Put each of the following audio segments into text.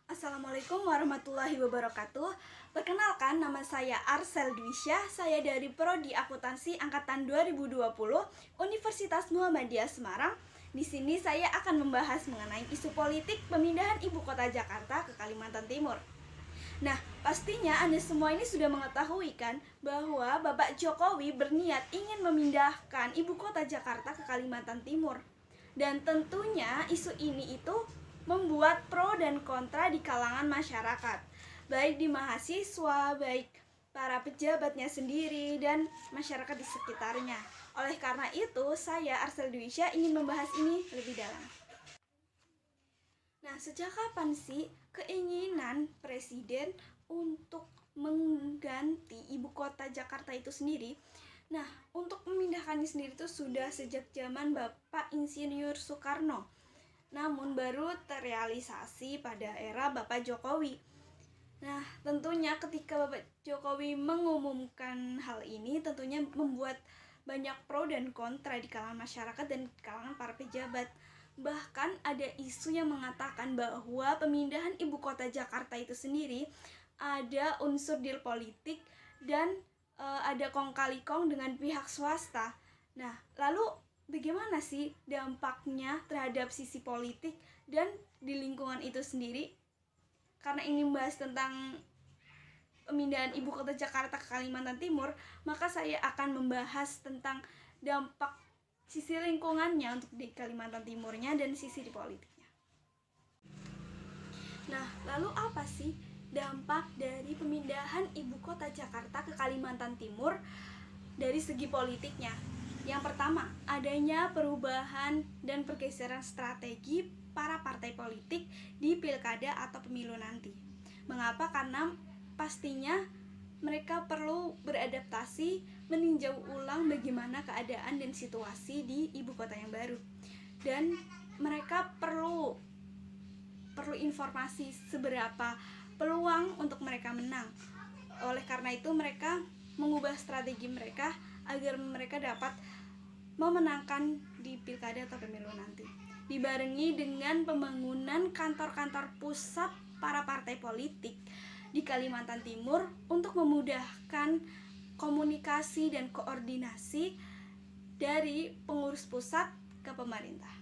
Assalamualaikum warahmatullahi wabarakatuh. Perkenalkan, nama saya Arsel Dwisya. Saya dari Prodi Akuntansi angkatan 2020 Universitas Muhammadiyah Semarang. Di sini saya akan membahas mengenai isu politik pemindahan ibu kota Jakarta ke Kalimantan Timur. Nah, pastinya Anda semua ini sudah mengetahui kan bahwa Bapak Jokowi berniat ingin memindahkan ibu kota Jakarta ke Kalimantan Timur. Dan tentunya isu ini itu membuat pro dan kontra di kalangan masyarakat, baik di mahasiswa, baik para pejabatnya sendiri, dan masyarakat di sekitarnya. Oleh karena itu, saya Arsel Dwisya ingin membahas ini lebih dalam. Nah, sejak kapan sih keinginan presiden untuk mengganti ibu kota Jakarta itu sendiri? Nah, untuk memindahkannya sendiri itu sudah sejak zaman Bapak Insinyur Soekarno, namun baru terrealisasi pada era Bapak Jokowi. Nah, tentunya ketika Bapak Jokowi mengumumkan hal ini, tentunya membuat banyak pro dan kontra di kalangan masyarakat dan di kalangan para pejabat. Bahkan ada isu yang mengatakan bahwa pemindahan ibu kota Jakarta itu sendiri ada unsur deal politik dan ada kong kali kong dengan pihak swasta. Nah, lalu bagaimana sih dampaknya terhadap sisi politik dan di lingkungan itu sendiri? Karena ini membahas tentang pemindahan ibu kota Jakarta ke Kalimantan Timur, maka saya akan membahas tentang dampak sisi lingkungannya untuk di Kalimantan Timurnya dan sisi di politiknya. Nah, lalu apa sih dampak dari pemindahan ibu kota Jakarta ke Kalimantan Timur dari segi politiknya? Yang pertama, adanya perubahan dan pergeseran strategi para partai politik di pilkada atau pemilu nanti. Mengapa? Karena pastinya mereka perlu beradaptasi, meninjau ulang bagaimana keadaan dan situasi di ibu kota yang baru. Dan mereka perlu informasi seberapa peluang untuk mereka menang. Oleh karena itu mereka mengubah strategi mereka agar mereka dapat memenangkan di pilkada atau pemilu nanti. Dibarengi dengan pembangunan kantor-kantor pusat para partai politik di Kalimantan Timur untuk memudahkan komunikasi dan koordinasi dari pengurus pusat ke pemerintah.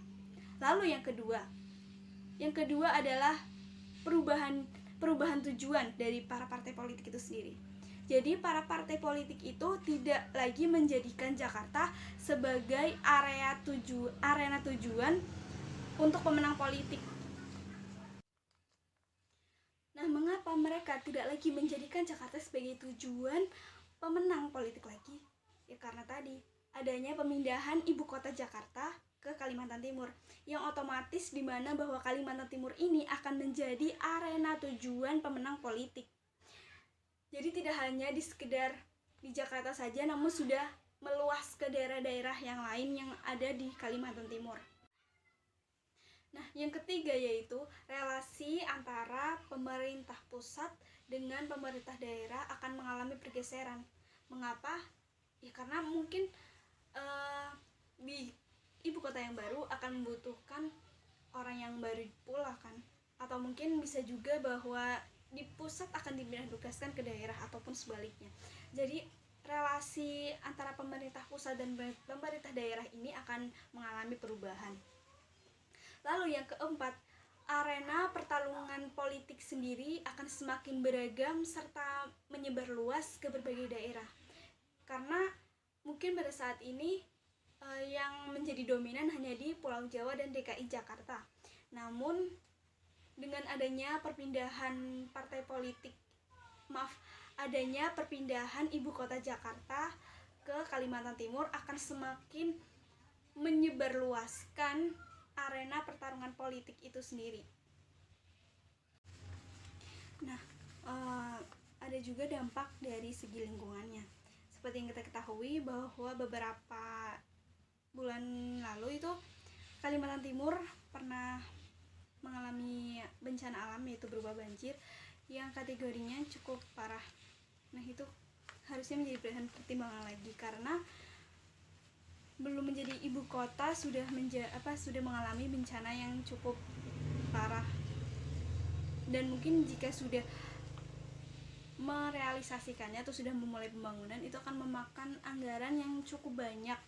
Lalu yang kedua adalah perubahan tujuan dari para partai politik itu sendiri. Jadi para partai politik itu tidak lagi menjadikan Jakarta sebagai arena tujuan untuk pemenang politik. Nah, mengapa mereka tidak lagi menjadikan Jakarta sebagai tujuan pemenang politik lagi? Ya karena tadi adanya pemindahan ibu kota Jakarta ke Kalimantan Timur, yang otomatis di mana bahwa Kalimantan Timur ini akan menjadi arena tujuan pemenang politik. Jadi tidak hanya sekedar di Jakarta saja, namun sudah meluas ke daerah-daerah yang lain yang ada di Kalimantan Timur. Nah, yang ketiga yaitu relasi antara pemerintah pusat dengan pemerintah daerah akan mengalami pergeseran. Mengapa? Ya karena mungkin di ibu kota yang baru akan membutuhkan orang yang baru pula kan, atau mungkin bisa juga bahwa di pusat akan dipindah tugaskan ke daerah ataupun sebaliknya. Jadi relasi antara pemerintah pusat dan pemerintah daerah ini akan mengalami perubahan. Lalu yang keempat, arena pertarungan politik sendiri akan semakin beragam serta menyebar luas ke berbagai daerah. Karena mungkin pada saat ini yang menjadi dominan hanya di Pulau Jawa dan DKI Jakarta. Namun dengan adanya perpindahan ibu kota Jakarta ke Kalimantan Timur akan semakin menyebarluaskan arena pertarungan politik itu sendiri. Nah, ada juga dampak dari segi lingkungannya. Seperti yang kita ketahui bahwa beberapa bulan lalu itu Kalimantan Timur pernah mengalami bencana alam, yaitu berupa banjir yang kategorinya cukup parah. Nah, itu harusnya menjadi bahan pertimbangan lagi karena belum menjadi ibu kota sudah mengalami bencana yang cukup parah. dan mungkin jika sudah merealisasikannya atau sudah memulai pembangunan itu akan memakan anggaran yang cukup banyak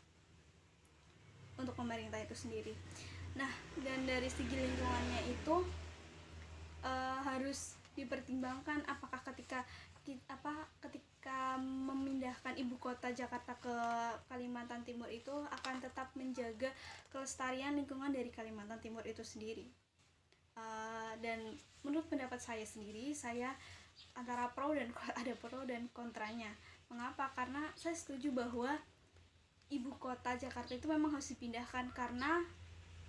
untuk pemerintah itu sendiri. Nah, dan dari segi lingkungannya itu harus dipertimbangkan apakah ketika memindahkan ibu kota Jakarta ke Kalimantan Timur itu akan tetap menjaga kelestarian lingkungan dari Kalimantan Timur itu sendiri. Dan menurut pendapat saya sendiri, saya antara ada pro dan kontranya. Mengapa? Karena saya setuju bahwa ibu kota Jakarta itu memang harus dipindahkan karena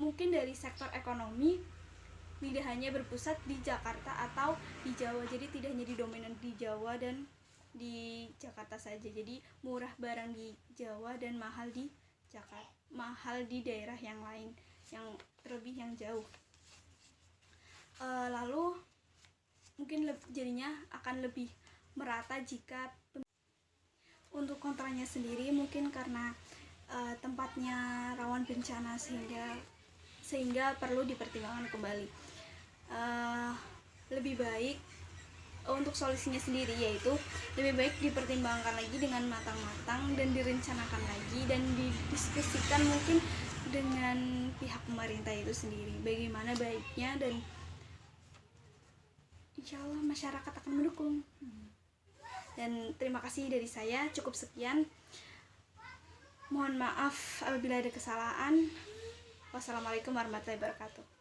mungkin dari sektor ekonomi tidak hanya berpusat di Jakarta atau di Jawa, jadi tidak hanya didominan di Jawa dan di Jakarta saja. Jadi murah barang di Jawa dan mahal di Jakarta, mahal di daerah yang lain, yang terlebih yang jauh. Lalu mungkin jadinya akan lebih merata jika untuk kontranya sendiri mungkin karena tempatnya rawan bencana sehingga perlu dipertimbangkan kembali. Lebih baik untuk solusinya sendiri yaitu lebih baik dipertimbangkan lagi dengan matang-matang dan direncanakan lagi dan didiskusikan mungkin dengan pihak pemerintah itu sendiri bagaimana baiknya, dan insya Allah masyarakat akan mendukung. Dan terima kasih dari saya, cukup sekian. Mohon maaf apabila ada kesalahan. Wassalamualaikum warahmatullahi wabarakatuh.